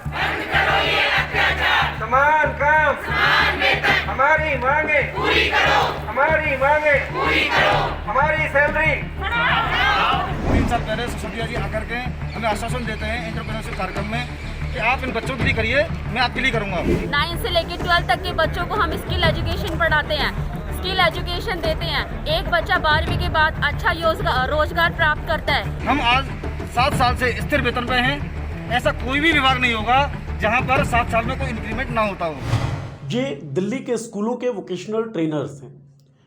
बंद करो ये अत्याचार, समान काम, समान वेतन हमारी मांगे पूरी करो, हमारी मांगे पूरी करो, हमारी सैलरी। 3 साल पहले सिसोदिया जी आकर के हमें आश्वासन देते हैं एंटरप्रेन्योरशिप कार्यक्रम में कि आप इन बच्चों के लिए करिए, मैं आपके लिए करूँगा। 9 से लेकर 12 तक के बच्चों को हम स्किल एजुकेशन पढ़ाते हैं, स्किल एजुकेशन देते हैं। एक बच्चा 12वीं के बाद अच्छा रोजगार प्राप्त करता है। हम आज 7 साल से स्थिर वेतन पे हैं। ऐसा कोई भी विभाग नहीं होगा जहाँ पर 7 साल में कोई इंक्रीमेंट ना होता हो। ये दिल्ली के स्कूलों के वोकेशनल ट्रेनर्स हैं।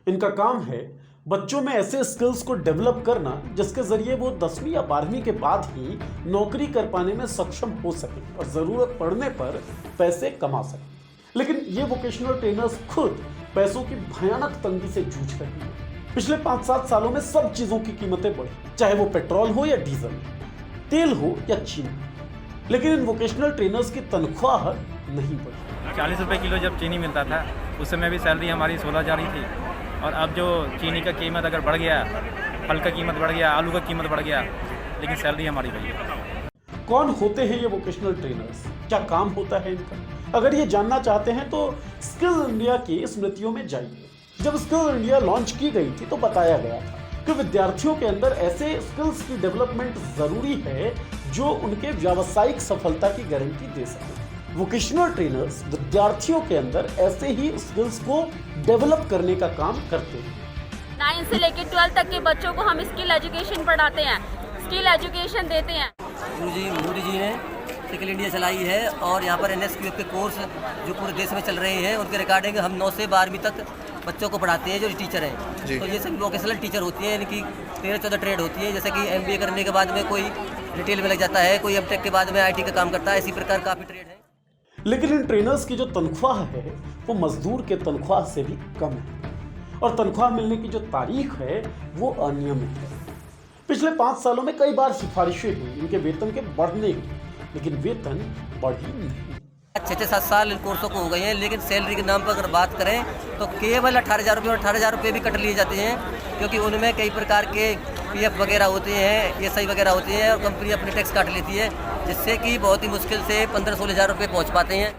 इनका काम है बच्चों में ऐसे स्किल्स को डेवलप करना जिसके जरिए वो 10वीं या 12वीं के बाद ही नौकरी कर पाने में सक्षम हो सके और ज़रूरत पड़ने पर पैसे कमा सके। लेकिन ये वोकेशनल ट्रेनर्स खुद पैसों की भयानक तंगी से जूझ रहे हैं। पिछले 5-7 सालों में सब चीज़ों की कीमतें बढ़ी, चाहे वो पेट्रोल हो या डीजल, तेल हो या चीनी। लेकिन इन वोकेशनल ट्रेनर्स की तनख्वाह नहीं बढ़ी। 40 रुपये किलो जब चीनी मिलता था उस समय भी सैलरी हमारी 16,000 ही थी। और अब जो चीनी का कीमत अगर बढ़ गया, फल का कीमत बढ़ गया, आलू का कीमत बढ़ गया, लेकिन सैलरी हमारी बढ़ी है। कौन होते हैं ये वोकेशनल ट्रेनर्स, क्या काम होता है इनका? अगर ये जानना चाहते हैं तो स्किल इंडिया की स्मृतियों में जाइए। जब स्किल इंडिया लॉन्च की गई थी तो बताया गया था कि विद्यार्थियों के अंदर ऐसे स्किल्स की डेवलपमेंट जरूरी है जो उनके व्यावसायिक सफलता की गारंटी दे सके। वोकेशनल ट्रेनर्स विद्यार्थियों के अंदर ऐसे ही स्किल्स को डेवलप करने का काम करते हैं। 9 से लेकर 12 तक के बच्चों को हम स्किल एजुकेशन पढ़ाते हैं, स्किल एजुकेशन देते हैं। मोदी जी ने स्किल इंडिया चलाई है और यहाँ पर NSQF के कोर्स जो पूरे देश में चल रहे हैं उनके रिगार्डिंग हम 9 से 12वीं तक बच्चों को पढ़ाते हैं जो टीचर हैं। तो ये सभी वोकेशनल टीचर होती हैं, इनकी 13-14 ट्रेड होती है। जैसे कि MBA करने के बाद में कोई रिटेल में लग जाता है, कोई MTech के बाद में IT का काम करता है, इसी प्रकार काफ़ी ट्रेड है। लेकिन इन ट्रेनर्स की जो तनख्वाह है वो मजदूर के तनख्वाह से भी कम है और तनख्वाह मिलने की जो तारीख है वो अनियमित है। पिछले 5 सालों में कई बार सिफारिशें हुई इनके वेतन के बढ़ने की, लेकिन वेतन बढ़ी नहीं। 6-7 साल इन कोर्सों को हो गए हैं, लेकिन सैलरी के नाम पर अगर बात करें तो केवल 18,000 रुपये और 18,000 रुपये भी कट लिए जाते हैं, क्योंकि उनमें कई प्रकार के PF वगैरह होते हैं, SI वगैरह होते हैं और कंपनी अपने टैक्स काट लेती है, जिससे कि बहुत ही मुश्किल से 15-16 हज़ार रुपये पहुँच पाते हैं।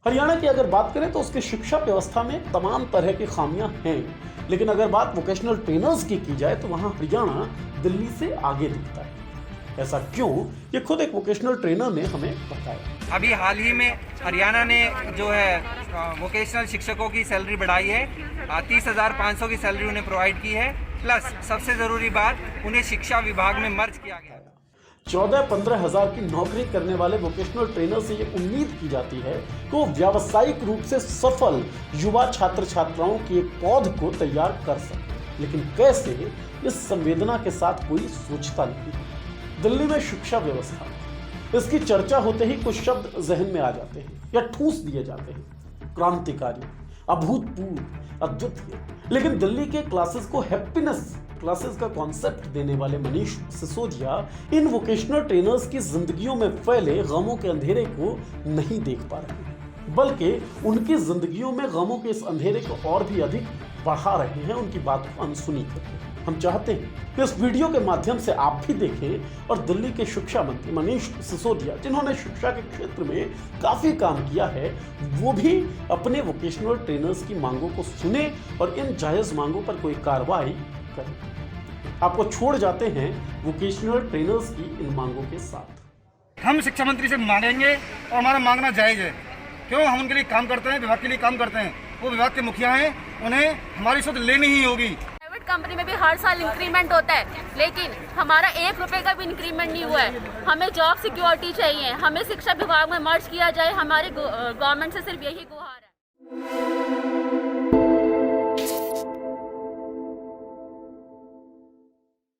हरियाणा की अगर बात करें तो उसकी शिक्षा व्यवस्था में तमाम तरह की खामियां हैं, लेकिन अगर बात वोकेशनल ट्रेनर्स की जाए तो वहां हरियाणा दिल्ली से आगे दिखता है। ऐसा क्यों, ये खुद एक वोकेशनल ट्रेनर ने हमें बताया। अभी हाल ही में हरियाणा ने जो है वोकेशनल शिक्षकों की सैलरी बढ़ाई है, 30,500 की सैलरी उन्हें प्रोवाइड की है। प्लस सबसे ज़रूरी बात, उन्हें शिक्षा विभाग में मर्ज किया गया। 14-15 हज़ार की नौकरी करने वाले वोकेशनल ट्रेनर से ये उम्मीद की जाती है कि वो व्यावसायिक रूप से सफल युवा छात्र छात्राओं की एक पौध को तैयार कर सके, लेकिन कैसे, इस संवेदना के साथ कोई सोचता नहीं। दिल्ली में शिक्षा व्यवस्था, इसकी चर्चा होते ही कुछ शब्द जहन में आ जाते हैं या ठूस दिए जाते हैं। क्रांतिकारी, अभूतपूर्व, अद्वितीय। लेकिन दिल्ली के क्लासेस को हैप्पीनेस क्लासेस का कॉन्सेप्ट देने वाले मनीष सिसोदिया इन वोकेशनल ट्रेनर्स की जिंदगियों में फैले गमों के अंधेरे को नहीं देख पा रहे, बल्कि उनकी जिंदगियों में गमों के इस अंधेरे को और भी अधिक बढ़ा रहे हैं, उनकी बात को अनसुनी करके। हम चाहते हैं कि इस वीडियो के माध्यम से आप भी देखें और दिल्ली के शिक्षा मंत्री मनीष सिसोदिया, जिन्होंने शिक्षा के क्षेत्र में काफ़ी काम किया है, वो भी अपने वोकेशनल ट्रेनर्स की मांगों को सुने और इन जायज़ मांगों पर कोई कार्रवाई करें। आपको छोड़ जाते हैं वोकेशनल ट्रेनर्स की इन मांगों के साथ। हम शिक्षा मंत्री से मांगेंगे और हमारा मांगना जायज़ है। क्यों? हम उनके लिए काम करते हैं, विभाग के लिए काम करते हैं। वो विभाग के मुखिया हैं, उन्हें हमारी सुध लेनी ही होगी। प्राइवेट कंपनी में भी हर साल इंक्रीमेंट होता है, लेकिन हमारा 1 रुपए का भी इंक्रीमेंट नहीं हुआ है। हमें जॉब सिक्योरिटी चाहिए, हमें शिक्षा विभाग में मर्ज किया जाए। हमारे गवर्नमेंट से सिर्फ यही गुहार है।